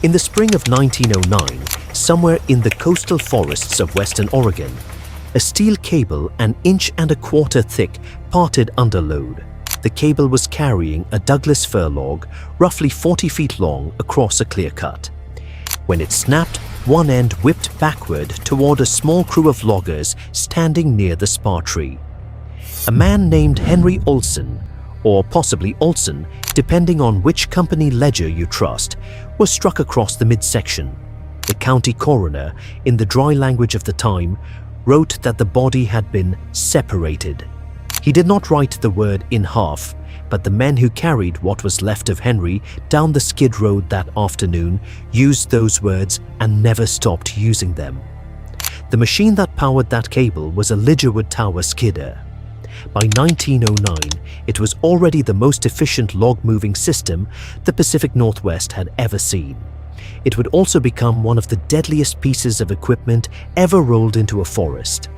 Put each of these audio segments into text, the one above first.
In the spring of 1909, somewhere in the coastal forests of western Oregon, a steel cable 1.25 inches thick parted under load. The cable was carrying a Douglas fir log roughly 40 feet long across a clear cut. When it snapped, one end whipped backward toward a small crew of loggers standing near the spar tree. A man named Henry Olson, or possibly Olson, depending on which company ledger you trust, was struck across the midsection. The county coroner, in the dry language of the time, wrote that the body had been separated. He did not write the word in half, but the men who carried what was left of Henry down the skid road that afternoon used those words and never stopped using them. The machine that powered that cable was a Lidgerwood Tower skidder. By 1909, it was already the most efficient log-moving system the Pacific Northwest had ever seen. It would also become one of the deadliest pieces of equipment ever rolled into a forest.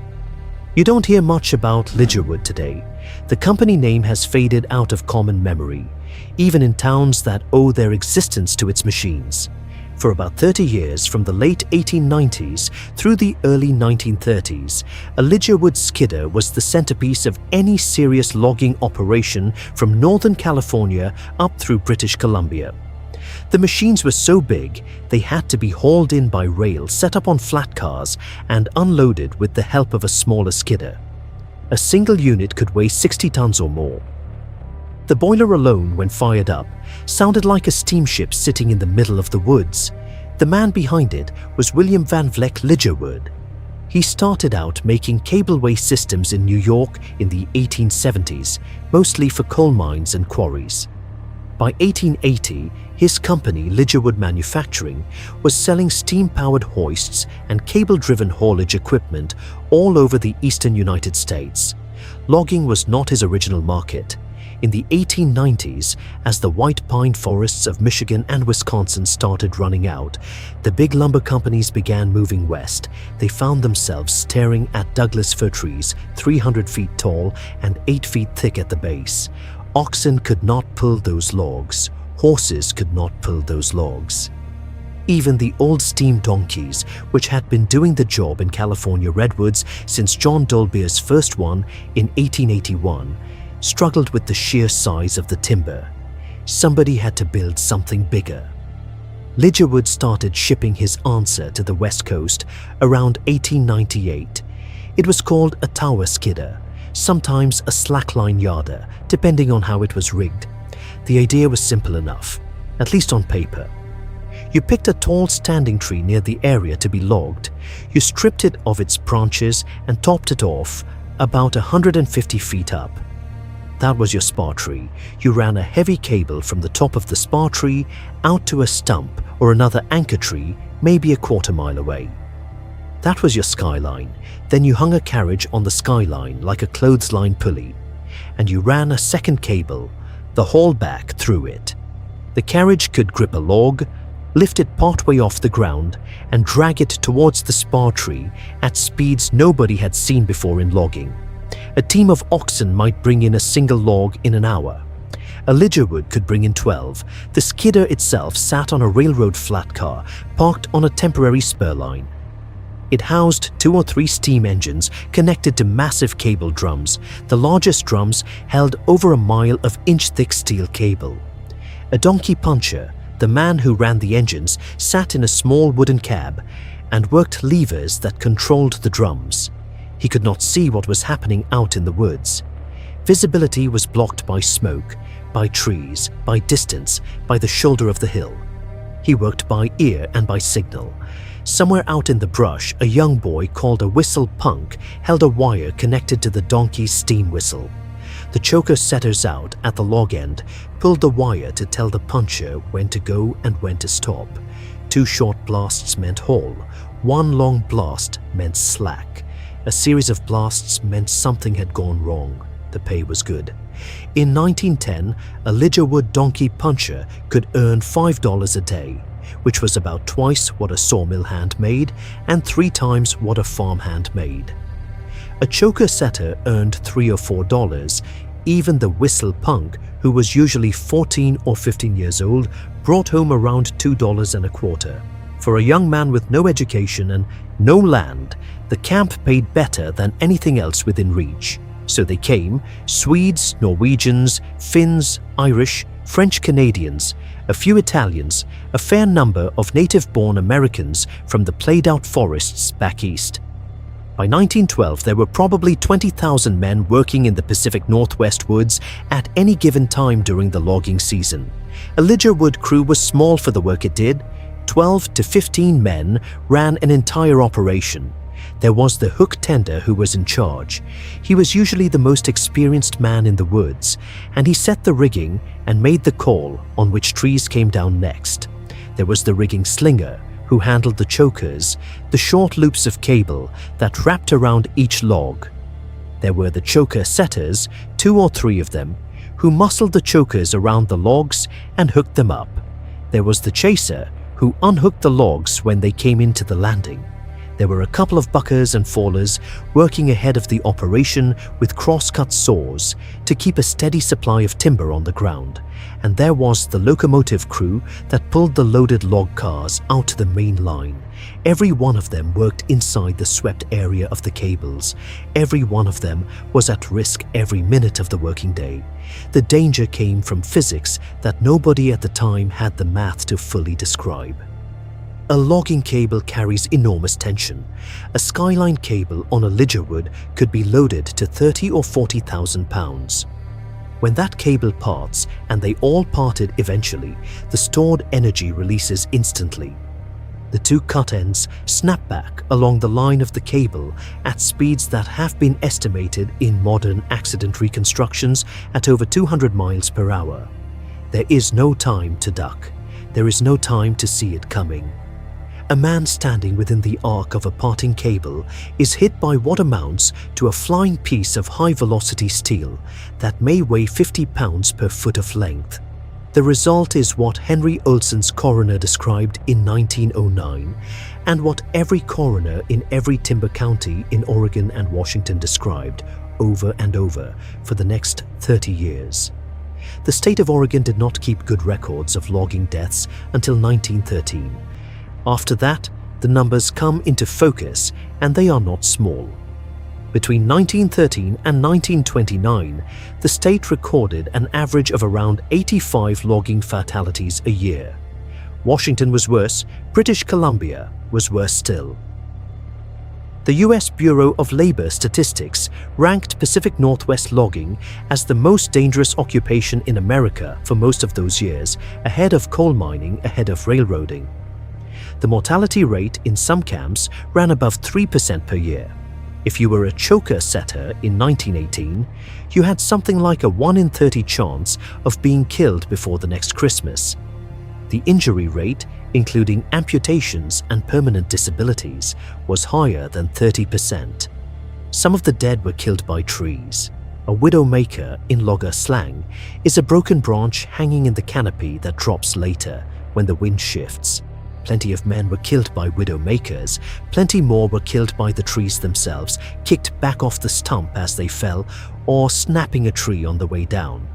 You don't hear much about Lidgerwood today. The company name has faded out of common memory, even in towns that owe their existence to its machines. For about 30 years, from the late 1890s through the early 1930s, a Lidgerwood skidder was the centerpiece of any serious logging operation from Northern California up through British Columbia. The machines were so big, they had to be hauled in by rail set up on flat cars and unloaded with the help of a smaller skidder. A single unit could weigh 60 tons or more. The boiler alone, when fired up, sounded like a steamship sitting in the middle of the woods. The man behind it was William Van Vleck Lidgerwood. He started out making cableway systems in New York in the 1870s, mostly for coal mines and quarries. By 1880, his company, Lidgerwood Manufacturing, was selling steam-powered hoists and cable-driven haulage equipment all over the eastern United States. Logging was not his original market. In the 1890s, as the white pine forests of Michigan and Wisconsin started running out, the big lumber companies began moving west. They found themselves staring at Douglas fir trees 300 feet tall and 8 feet thick at the base. Oxen could not pull those logs. Horses could not pull those logs. Even the old steam donkeys, which had been doing the job in California redwoods since John Dolbear's first one in 1881, struggled with the sheer size of the timber. Somebody had to build something bigger. Lidgerwood started shipping his answer to the West Coast around 1898. It was called a tower skidder, sometimes a slackline yarder, depending on how it was rigged. The idea was simple enough, at least on paper. You picked a tall standing tree near the area to be logged. You stripped it of its branches and topped it off about 150 feet up. That was your spar tree. You ran a heavy cable from the top of the spar tree out to a stump or another anchor tree, maybe a quarter-mile away. That was your skyline. Then you hung a carriage on the skyline like a clothesline pulley, and you ran a second cable, the haul back, through it. The carriage could grip a log, lift it partway off the ground, and drag it towards the spar tree at speeds nobody had seen before in logging. A team of oxen might bring in a single log in an hour. A Lidgerwood could bring in 12. The skidder itself sat on a railroad flat car parked on a temporary spur line. It housed 2 or 3 steam engines connected to massive cable drums. The largest drums held over a mile of inch-thick steel cable. A donkey puncher, the man who ran the engines, sat in a small wooden cab and worked levers that controlled the drums. He could not see what was happening out in the woods. Visibility was blocked by smoke, by trees, by distance, by the shoulder of the hill. He worked by ear and by signal. Somewhere out in the brush, a young boy called a whistle punk held a wire connected to the donkey's steam whistle. The choker setters out at the log end pulled the wire to tell the puncher when to go and when to stop. 2 short blasts meant haul. 1 long blast meant slack. A series of blasts meant something had gone wrong. The pay was good. In 1910, a Lidgerwood donkey puncher could earn $5 a day, which was about twice what a sawmill hand made and 3 times what a farmhand made. A choker setter earned $3 or $4. Even the whistle punk, who was usually 14 or 15 years old, brought home around $2.25. For a young man with no education and no land, the camp paid better than anything else within reach. So they came, Swedes, Norwegians, Finns, Irish, French Canadians, a few Italians, a fair number of native-born Americans from the played-out forests back east. By 1912, there were probably 20,000 men working in the Pacific Northwest woods at any given time during the logging season. A Lidgerwood crew was small for the work it did. 12 to 15 men ran an entire operation. There was the hook tender who was in charge. He was usually the most experienced man in the woods, and he set the rigging and made the call on which trees came down next. There was the rigging slinger, who handled the chokers, the short loops of cable that wrapped around each log. There were the choker setters, 2 or 3 of them, who muscled the chokers around the logs and hooked them up. There was the chaser, who unhooked the logs when they came into the landing. There were a couple of buckers and fallers working ahead of the operation with cross-cut saws to keep a steady supply of timber on the ground. And there was the locomotive crew that pulled the loaded log cars out to the main line. Every one of them worked inside the swept area of the cables. Every one of them was at risk every minute of the working day. The danger came from physics that nobody at the time had the math to fully describe. A logging cable carries enormous tension. A skyline cable on a Lidgerwood could be loaded to 30 or 40,000 pounds. When that cable parts, and they all parted eventually, the stored energy releases instantly. The 2 cut ends snap back along the line of the cable at speeds that have been estimated in modern accident reconstructions at over 200 miles per hour. There is no time to duck. There is no time to see it coming. A man standing within the arc of a parting cable is hit by what amounts to a flying piece of high-velocity steel that may weigh 50 pounds per foot of length. The result is what Henry Olsen's coroner described in 1909, and what every coroner in every timber county in Oregon and Washington described over and over for the next 30 years. The state of Oregon did not keep good records of logging deaths until 1913. After that, the numbers come into focus, and they are not small. Between 1913 and 1929, the state recorded an average of around 85 logging fatalities a year. Washington was worse, British Columbia was worse still. The U.S. Bureau of Labor Statistics ranked Pacific Northwest logging as the most dangerous occupation in America for most of those years, ahead of coal mining, ahead of railroading. The mortality rate in some camps ran above 3% per year. If you were a choker setter in 1918, you had something like a 1 in 30 chance of being killed before the next Christmas. The injury rate, including amputations and permanent disabilities, was higher than 30%. Some of the dead were killed by trees. A widowmaker, in logger slang, is a broken branch hanging in the canopy that drops later when the wind shifts. Plenty of men were killed by widowmakers. Plenty more were killed by the trees themselves, kicked back off the stump as they fell, or snapping a tree on the way down.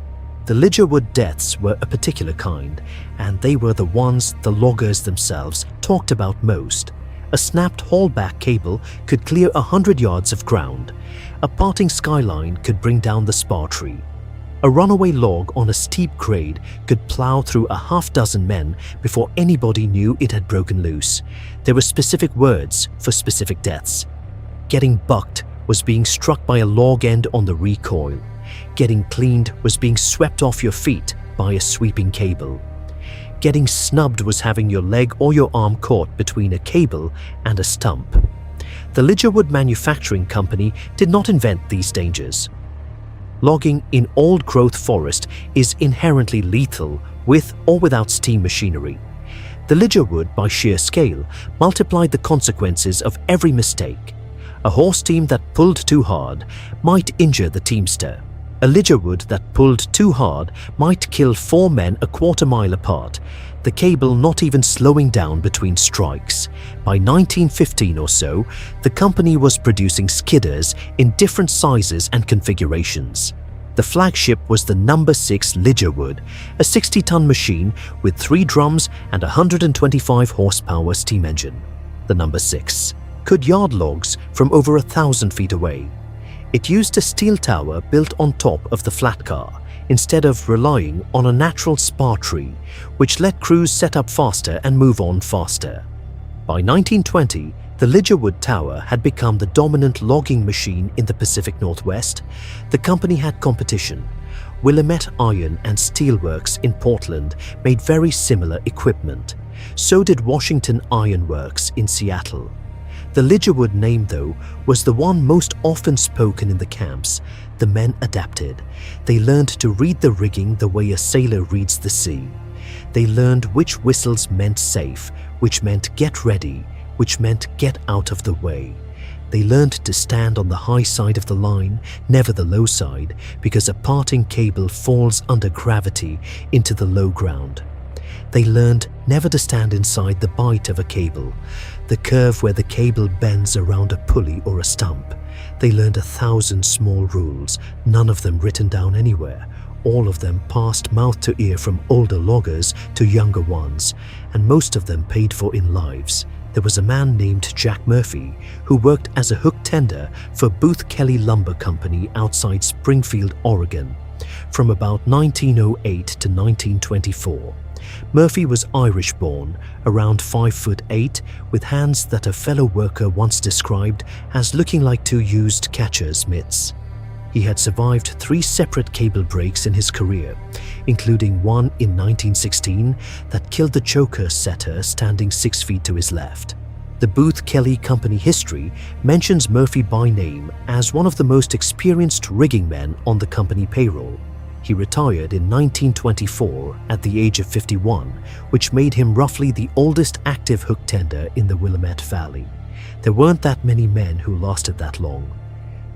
The Lidgerwood deaths were a particular kind, and they were the ones the loggers themselves talked about most. A snapped haulback cable could clear 100 yards of ground. A parting skyline could bring down the spar tree. A runaway log on a steep grade could plow through a half-dozen men before anybody knew it had broken loose. There were specific words for specific deaths. Getting bucked was being struck by a log end on the recoil. Getting cleaned was being swept off your feet by a sweeping cable. Getting snubbed was having your leg or your arm caught between a cable and a stump. The Lidgerwood Manufacturing Company did not invent these dangers. Logging in old-growth forest is inherently lethal with or without steam machinery. The Lidgerwood, by sheer scale, multiplied the consequences of every mistake. A horse team that pulled too hard might injure the teamster. A Lidgerwood that pulled too hard might kill 4 men a quarter mile apart, the cable not even slowing down between strikes. By 1915 or so, the company was producing skidders in different sizes and configurations. The flagship was the No. 6 Lidgerwood, a 60-ton machine with 3 drums and a 125 horsepower steam engine. The No. 6 could yard logs from over 1,000 feet away. It used a steel tower built on top of the flat car, instead of relying on a natural spar tree, which let crews set up faster and move on faster. By 1920, the Lidgerwood Tower had become the dominant logging machine in the Pacific Northwest. The company had competition. Willamette Iron and Steel Works in Portland made very similar equipment. So did Washington Iron Works in Seattle. The Lidgerwood name, though, was the one most often spoken in the camps. The men adapted. They learned to read the rigging the way a sailor reads the sea. They learned which whistles meant safe, which meant get ready, which meant get out of the way. They learned to stand on the high side of the line, never the low side, because a parting cable falls under gravity into the low ground. They learned never to stand inside the bight of a cable, the curve where the cable bends around a pulley or a stump. They learned 1,000 small rules, none of them written down anywhere, all of them passed mouth to ear from older loggers to younger ones, and most of them paid for in lives. There was a man named Jack Murphy who worked as a hook tender for Booth Kelly Lumber Company outside Springfield, Oregon, from about 1908 to 1924. Murphy was Irish-born, around 5'8", with hands that a fellow worker once described as looking like 2 used catcher's mitts. He had survived 3 separate cable breaks in his career, including one in 1916 that killed the choker setter standing 6 feet to his left. The Booth Kelly Company history mentions Murphy by name as one of the most experienced rigging men on the company payroll. He retired in 1924 at the age of 51, which made him roughly the oldest active hook tender in the Willamette Valley. There weren't that many men who lasted that long.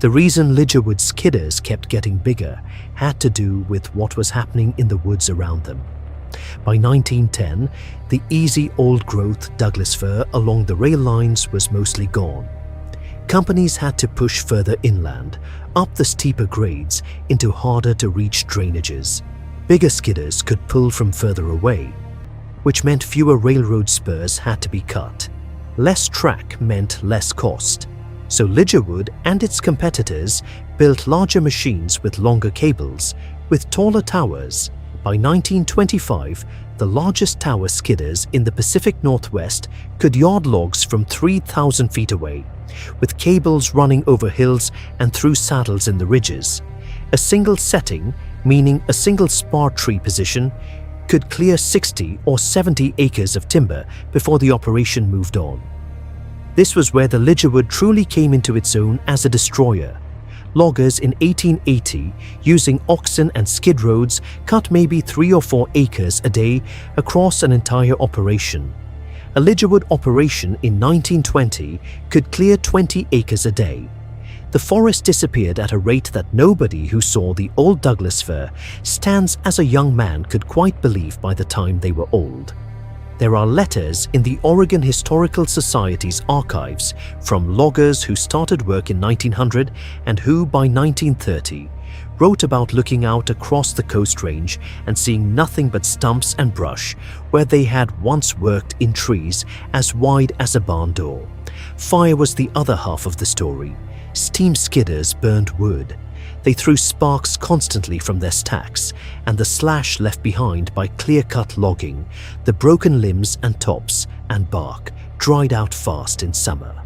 The reason Lidgerwood skidders kept getting bigger had to do with what was happening in the woods around them. By 1910, the easy old-growth Douglas fir along the rail lines was mostly gone. Companies had to push further inland, up the steeper grades into harder-to-reach drainages. Bigger skidders could pull from further away, which meant fewer railroad spurs had to be cut. Less track meant less cost. So Lidgerwood and its competitors built larger machines with longer cables, with taller towers. By 1925, the largest tower skidders in the Pacific Northwest could yard logs from 3,000 feet away, with cables running over hills and through saddles in the ridges. A single setting, meaning a single spar tree position, could clear 60 or 70 acres of timber before the operation moved on. This was where the Lidgerwood truly came into its own as a destroyer. Loggers in 1880, using oxen and skid roads, cut maybe 3 or 4 acres a day across an entire operation. A Lidgerwood operation in 1920 could clear 20 acres a day. The forest disappeared at a rate that nobody who saw the old Douglas fir stands as a young man could quite believe by the time they were old. There are letters in the Oregon Historical Society's archives from loggers who started work in 1900 and who, by 1930, wrote about looking out across the Coast Range and seeing nothing but stumps and brush where they had once worked in trees as wide as a barn door. Fire was the other half of the story. Steam skidders burned wood. They threw sparks constantly from their stacks, and the slash left behind by clear-cut logging, the broken limbs and tops and bark, dried out fast in summer.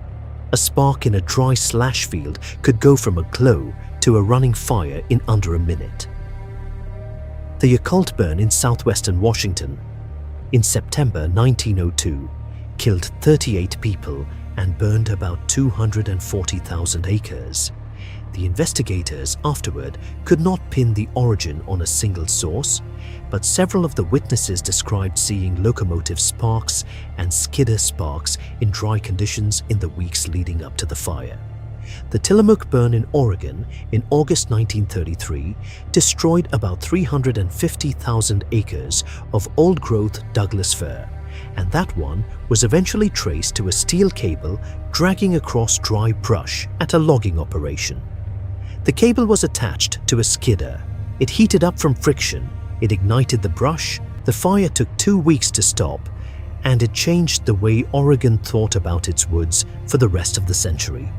A spark in a dry slash field could go from a glow to a running fire in under a minute. The Yakult burn in southwestern Washington in September 1902 killed 38 people and burned about 240,000 acres. The investigators afterward could not pin the origin on a single source, but several of the witnesses described seeing locomotive sparks and skidder sparks in dry conditions in the weeks leading up to the fire. The Tillamook burn in Oregon in August 1933 destroyed about 350,000 acres of old-growth Douglas fir, and that one was eventually traced to a steel cable dragging across dry brush at a logging operation. The cable was attached to a skidder. It heated up from friction, it ignited the brush, the fire took 2 weeks to stop, and it changed the way Oregon thought about its woods for the rest of the century.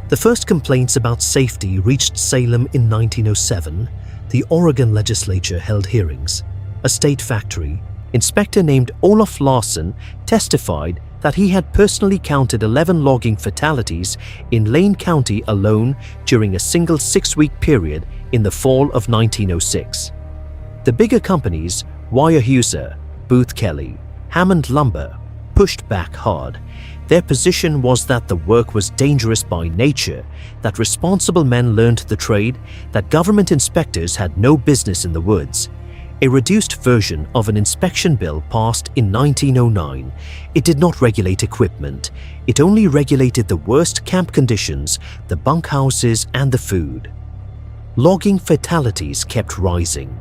The first complaints about safety reached Salem in 1907. The Oregon legislature held hearings. A state factory inspector named Olaf Larsen testified that he had personally counted 11 logging fatalities in Lane County alone during a single 6-week period in the fall of 1906. The bigger companies, Weyerhaeuser, Booth Kelly, Hammond Lumber, pushed back hard. Their position was that the work was dangerous by nature, that responsible men learned the trade, that government inspectors had no business in the woods. A reduced version of an inspection bill passed in 1909. It did not regulate equipment. It only regulated the worst camp conditions, the bunkhouses, and the food. Logging fatalities kept rising.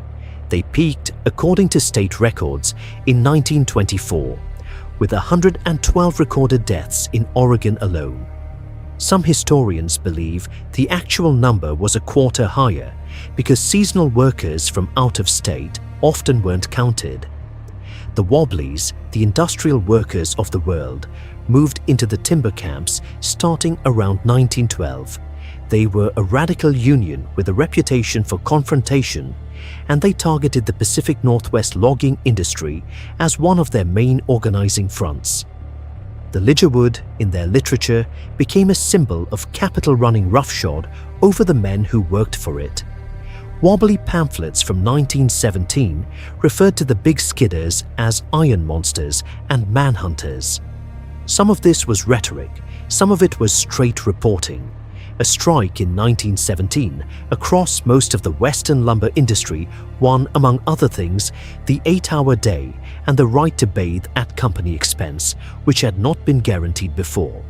They peaked, according to state records, in 1924, with 112 recorded deaths in Oregon alone. Some historians believe the actual number was a quarter higher because seasonal workers from out of state often weren't counted. The Wobblies, the industrial workers of the world, moved into the timber camps starting around 1912. They were a radical union with a reputation for confrontation, and they targeted the Pacific Northwest logging industry as one of their main organizing fronts. The Lidgerwood, in their literature, became a symbol of capital running roughshod over the men who worked for it. Wobbly pamphlets from 1917 referred to the big skidders as iron monsters and manhunters. Some of this was rhetoric, some of it was straight reporting. A strike in 1917 across most of the Western lumber industry won, among other things, the 8-hour day and the right to bathe at company expense, which had not been guaranteed before.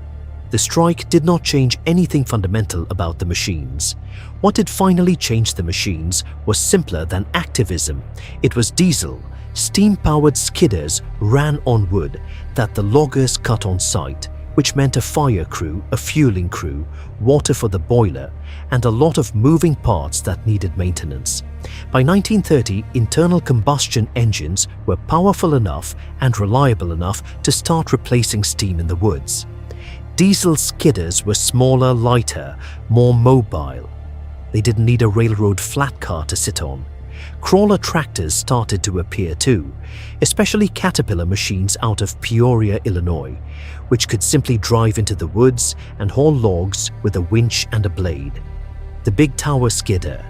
The strike did not change anything fundamental about the machines. What did finally change the machines was simpler than activism. It was diesel. Steam-powered skidders ran on wood that the loggers cut on site, which meant a fire crew, a fueling crew, water for the boiler, and a lot of moving parts that needed maintenance. By 1930, internal combustion engines were powerful enough and reliable enough to start replacing steam in the woods. Diesel skidders were smaller, lighter, more mobile. They didn't need a railroad flat car to sit on. Crawler tractors started to appear too, especially Caterpillar machines out of Peoria, Illinois, which could simply drive into the woods and haul logs with a winch and a blade. The Big Tower skidder,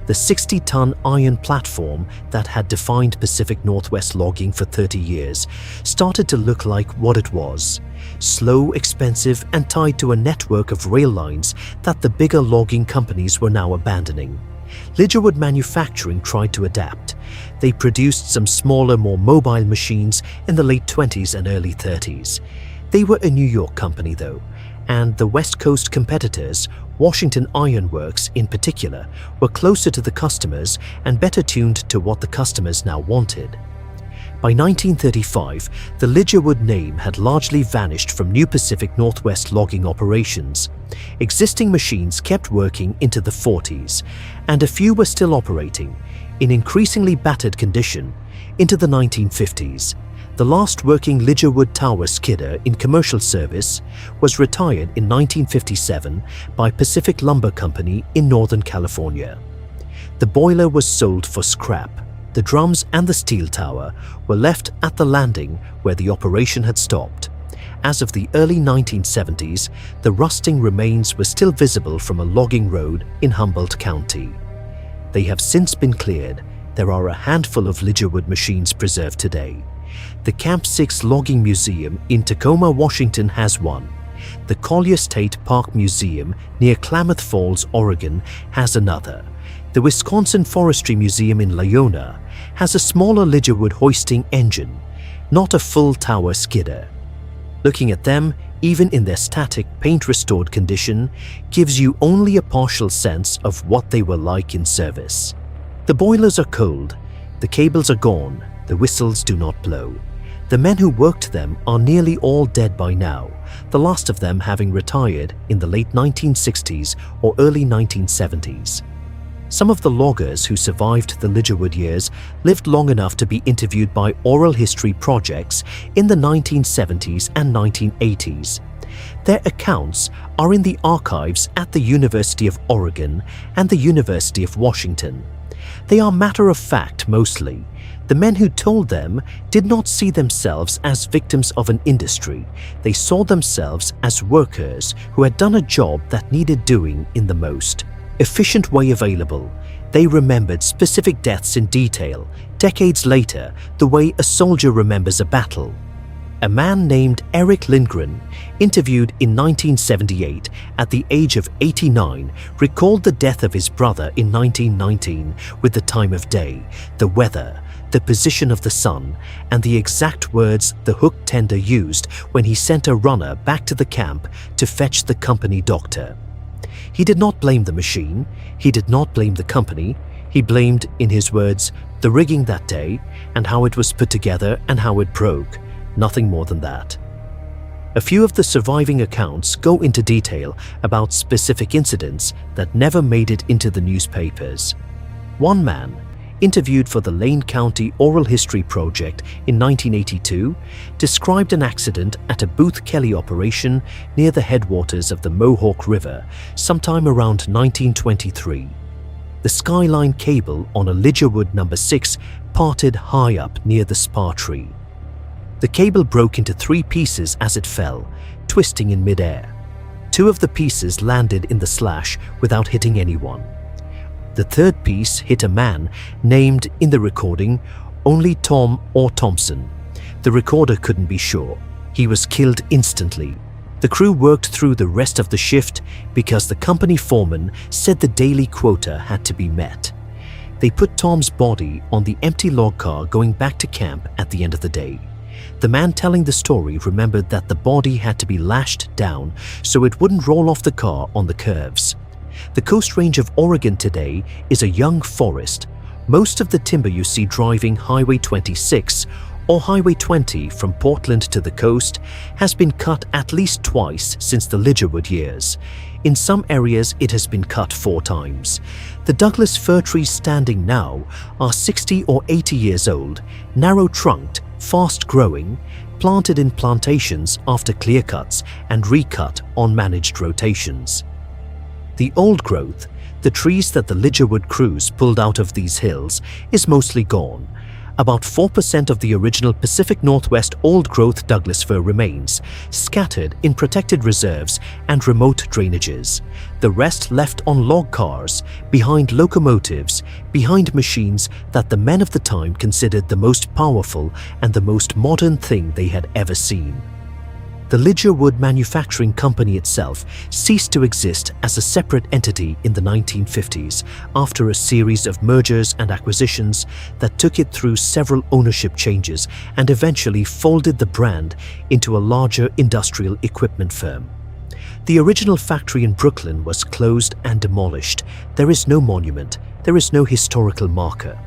the 60-ton iron platform that had defined Pacific Northwest logging for 30 years, started to look like what it was: slow, expensive, and tied to a network of rail lines that the bigger logging companies were now abandoning. Lidgerwood Manufacturing tried to adapt. They produced some smaller, more mobile machines in the late 20s and early 30s. They were a New York company though, and the West Coast competitors, Washington Iron Works in particular, were closer to the customers and better tuned to what the customers now wanted. By 1935, the Lidgerwood name had largely vanished from New Pacific Northwest logging operations. Existing machines kept working into the 40s, and a few were still operating, in increasingly battered condition, into the 1950s. The last working Lidgerwood Tower skidder in commercial service was retired in 1957 by Pacific Lumber Company in Northern California. The boiler was sold for scrap. The drums and the steel tower were left at the landing where the operation had stopped. As of the early 1970s, the rusting remains were still visible from a logging road in Humboldt County. They have since been cleared. There are a handful of Lidgerwood machines preserved today. The Camp 6 Logging Museum in Tacoma, Washington has one. The Collier State Park Museum near Klamath Falls, Oregon has another. The Wisconsin Forestry Museum in Leona has a smaller Lidgerwood hoisting engine, not a full tower skidder. Looking at them, even in their static, paint-restored condition, gives you only a partial sense of what they were like in service. The boilers are cold, the cables are gone, the whistles do not blow. The men who worked them are nearly all dead by now, the last of them having retired in the late 1960s or early 1970s. Some of the loggers who survived the Lidgerwood years lived long enough to be interviewed by oral history projects in the 1970s and 1980s. Their accounts are in the archives at the University of Oregon and the University of Washington. They are matter of fact mostly. The men who told them did not see themselves as victims of an industry. They saw themselves as workers who had done a job that needed doing in the most efficient way available. They remembered specific deaths in detail, decades later, the way a soldier remembers a battle. A man named Eric Lindgren, interviewed in 1978 at the age of 89, recalled the death of his brother in 1919 with the time of day, the weather, the position of the sun, and the exact words the hook tender used when he sent a runner back to the camp to fetch the company doctor. He did not blame the machine, he did not blame the company, he blamed, in his words, the rigging that day and how it was put together and how it broke. Nothing more than that. A few of the surviving accounts go into detail about specific incidents that never made it into the newspapers. One man, interviewed for the Lane County Oral History Project in 1982, described an accident at a Booth Kelly operation near the headwaters of the Mohawk River sometime around 1923. The skyline cable on a Lidgerwood No. 6 parted high up near the spar tree. The cable broke into 3 pieces as it fell, twisting in midair. 2 of the pieces landed in the slash without hitting anyone. The 3rd piece hit a man named in the recording only Tom or Thompson. The recorder couldn't be sure. He was killed instantly. The crew worked through the rest of the shift because the company foreman said the daily quota had to be met. They put Tom's body on the empty log car going back to camp at the end of the day. The man telling the story remembered that the body had to be lashed down so it wouldn't roll off the car on the curves. The Coast Range of Oregon today is a young forest. Most of the timber you see driving Highway 26 or Highway 20 from Portland to the coast has been cut at least twice since the Lidgerwood years. In some areas it has been cut 4 times. The Douglas fir trees standing now are 60 or 80 years old, narrow-trunked, fast-growing, planted in plantations after clear cuts and recut on managed rotations. The old growth, the trees that the Lidgerwood crews pulled out of these hills, is mostly gone. About 4% of the original Pacific Northwest old-growth Douglas fir remains, scattered in protected reserves and remote drainages. The rest left on log cars, behind locomotives, behind machines that the men of the time considered the most powerful and the most modern thing they had ever seen. The Lidgerwood Manufacturing Company itself ceased to exist as a separate entity in the 1950s after a series of mergers and acquisitions that took it through several ownership changes and eventually folded the brand into a larger industrial equipment firm. The original factory in Brooklyn was closed and demolished. There is no monument, there is no historical marker.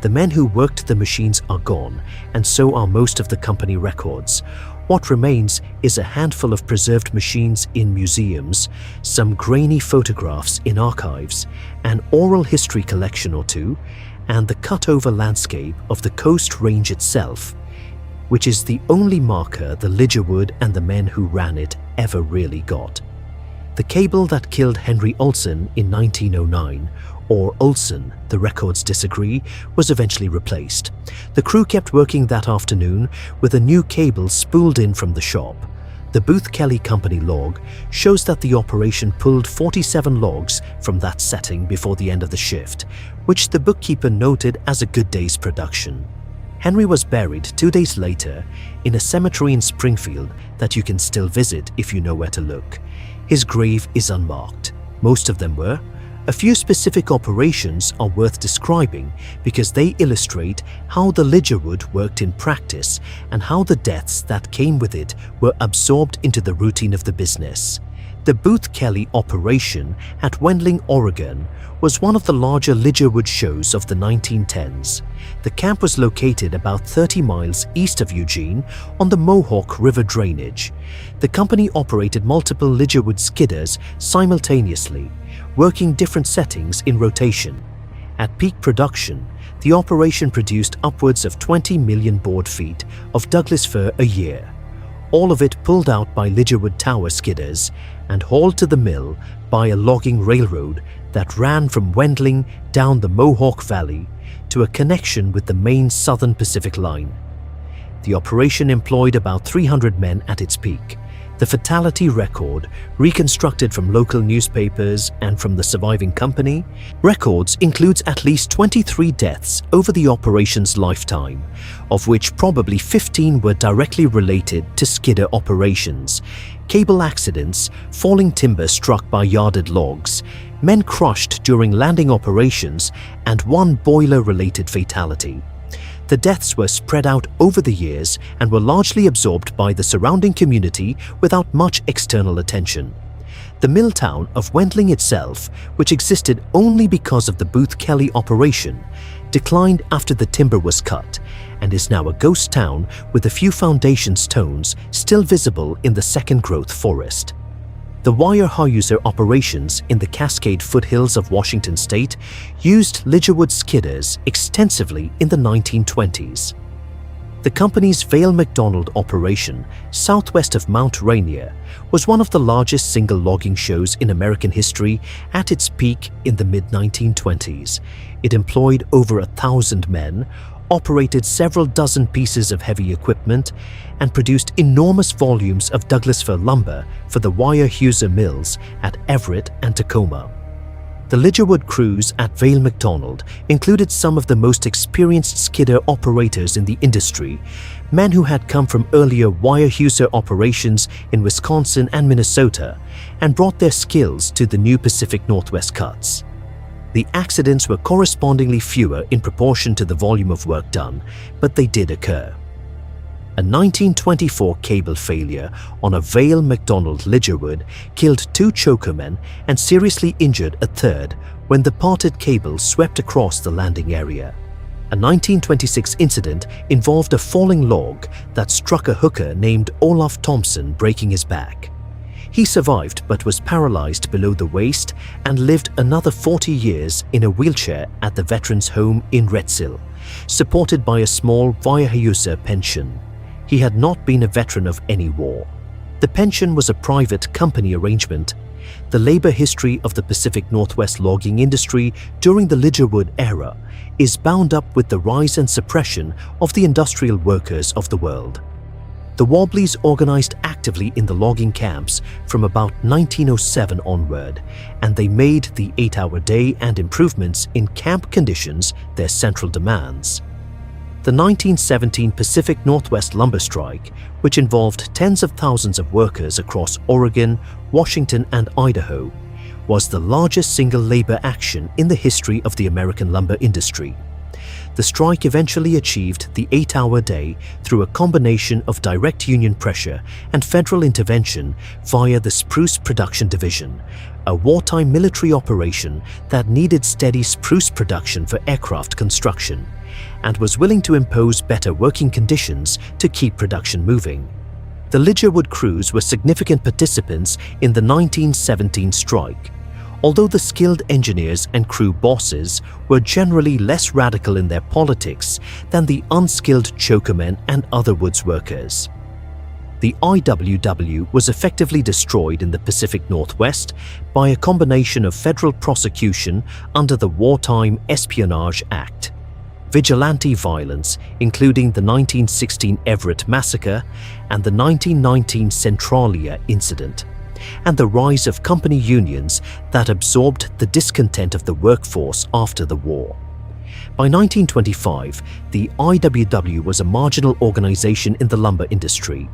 The men who worked the machines are gone, and so are most of the company records. What remains is a handful of preserved machines in museums, some grainy photographs in archives, an oral history collection or 2, and the cut-over landscape of the Coast Range itself, which is the only marker the Lidgerwood and the men who ran it ever really got. The cable that killed Henry Olson in 1909, or Olson, the records disagree, was eventually replaced. The crew kept working that afternoon with a new cable spooled in from the shop. The Booth Kelly Company log shows that the operation pulled 47 logs from that setting before the end of the shift, which the bookkeeper noted as a good day's production. Henry was buried 2 days later in a cemetery in Springfield that you can still visit if you know where to look. His grave is unmarked. Most of them were. A few specific operations are worth describing because they illustrate how the Lidgerwood worked in practice and how the deaths that came with it were absorbed into the routine of the business. The Booth Kelly operation at Wendling, Oregon, was one of the larger Lidgerwood shows of the 1910s. The camp was located about 30 miles east of Eugene on the Mohawk River drainage. The company operated multiple Lidgerwood skidders simultaneously, working different settings in rotation. At peak production, the operation produced upwards of 20 million board feet of Douglas fir a year, all of it pulled out by Lidgerwood Tower skidders and hauled to the mill by a logging railroad that ran from Wendling down the Mohawk Valley to a connection with the main Southern Pacific Line. The operation employed about 300 men at its peak. The fatality record, reconstructed from local newspapers and from the surviving company, records includes at least 23 deaths over the operation's lifetime, of which probably 15 were directly related to skidder operations, cable accidents, falling timber struck by yarded logs, men crushed during landing operations, and one boiler-related fatality. The deaths were spread out over the years and were largely absorbed by the surrounding community without much external attention. The mill town of Wendling itself, which existed only because of the Booth Kelly operation, declined after the timber was cut and is now a ghost town with a few foundation stones still visible in the second growth forest. The Weyerhaeuser operations in the Cascade foothills of Washington state used Lidgerwood skidders extensively in the 1920s. The company's Vail McDonald operation, southwest of Mount Rainier, was one of the largest single logging shows in American history at its peak in the mid-1920s. It employed over 1,000 men, operated several dozen pieces of heavy equipment, and produced enormous volumes of Douglas fir lumber for the Weyerhaeuser mills at Everett and Tacoma. The Lidgerwood crews at Vail McDonald included some of the most experienced skidder operators in the industry, men who had come from earlier Weyerhaeuser operations in Wisconsin and Minnesota and brought their skills to the new Pacific Northwest cuts. The accidents were correspondingly fewer in proportion to the volume of work done, but they did occur. A 1924 cable failure on a Vail McDonald Lidgerwood killed 2 chokermen and seriously injured a third when the parted cable swept across the landing area. A 1926 incident involved a falling log that struck a hooker named Olaf Thompson, breaking his back. He survived but was paralyzed below the waist and lived another 40 years in a wheelchair at the Veterans Home in Redsill, supported by a small Weyerhaeuser pension. He had not been a veteran of any war. The pension was a private company arrangement. The labor history of the Pacific Northwest logging industry during the Lidgerwood era is bound up with the rise and suppression of the industrial workers of the world. The Wobblies organized actively in the logging camps from about 1907 onward, and they made the 8-hour day and improvements in camp conditions their central demands. The 1917 Pacific Northwest lumber strike, which involved tens of thousands of workers across Oregon, Washington, and Idaho, was the largest single labor action in the history of the American lumber industry. The strike eventually achieved the 8-hour day through a combination of direct union pressure and federal intervention via the Spruce Production Division, a wartime military operation that needed steady spruce production for aircraft construction, and was willing to impose better working conditions to keep production moving. The Lidgerwood crews were significant participants in the 1917 strike, although the skilled engineers and crew bosses were generally less radical in their politics than the unskilled chokermen and other woods workers. The IWW was effectively destroyed in the Pacific Northwest by a combination of federal prosecution under the Wartime Espionage Act, vigilante violence, including the 1916 Everett Massacre and the 1919 Centralia Incident, and the rise of company unions that absorbed the discontent of the workforce after the war. By 1925, the IWW was a marginal organization in the lumber industry,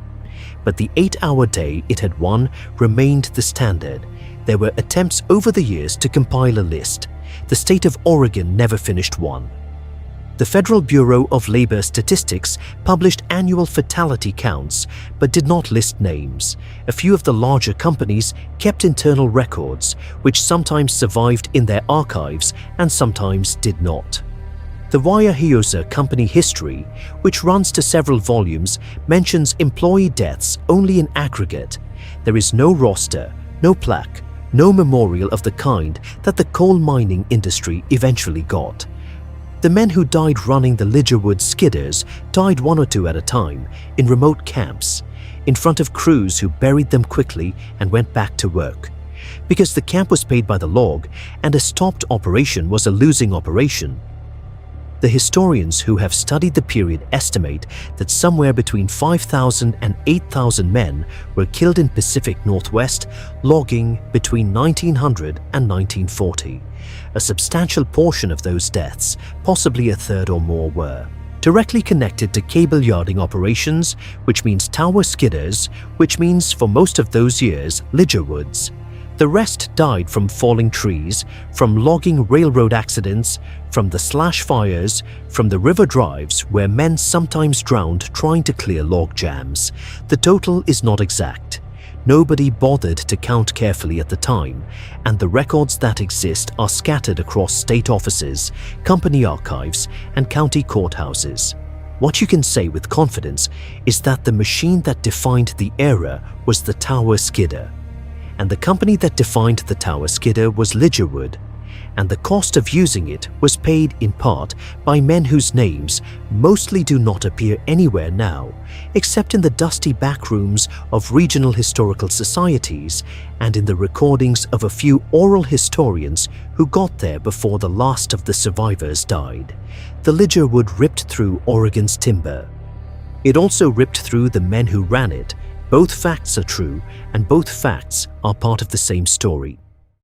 but the 8-hour day it had won remained the standard. There were attempts over the years to compile a list. The state of Oregon never finished one. The Federal Bureau of Labor Statistics published annual fatality counts but did not list names. A few of the larger companies kept internal records, which sometimes survived in their archives and sometimes did not. The Waya Hyosa Company history, which runs to several volumes, mentions employee deaths only in aggregate. There is no roster, no plaque, no memorial of the kind that the coal mining industry eventually got. The men who died running the Lidgerwood skidders died one or two at a time in remote camps, in front of crews who buried them quickly and went back to work. Because the camp was paid by the log and a stopped operation was a losing operation. The historians who have studied the period estimate that somewhere between 5,000 and 8,000 men were killed in Pacific Northwest logging between 1900 and 1940. A substantial portion of those deaths, possibly a third or more, were directly connected to cable yarding operations, which means tower skidders, which means for most of those years Lidgerwoods. The rest died from falling trees, from logging railroad accidents, from the slash fires, from the river drives where men sometimes drowned trying to clear log jams. The total is not exact. Nobody bothered to count carefully at the time, and the records that exist are scattered across state offices, company archives, and county courthouses. What you can say with confidence is that the machine that defined the era was the tower skidder, and the company that defined the tower skidder was Lidgerwood, and the cost of using it was paid in part by men whose names mostly do not appear anywhere now, except in the dusty backrooms of regional historical societies and in the recordings of a few oral historians who got there before the last of the survivors died. The Lidgerwood ripped through Oregon's timber. It also ripped through the men who ran it. Both facts are true, and both facts are part of the same story.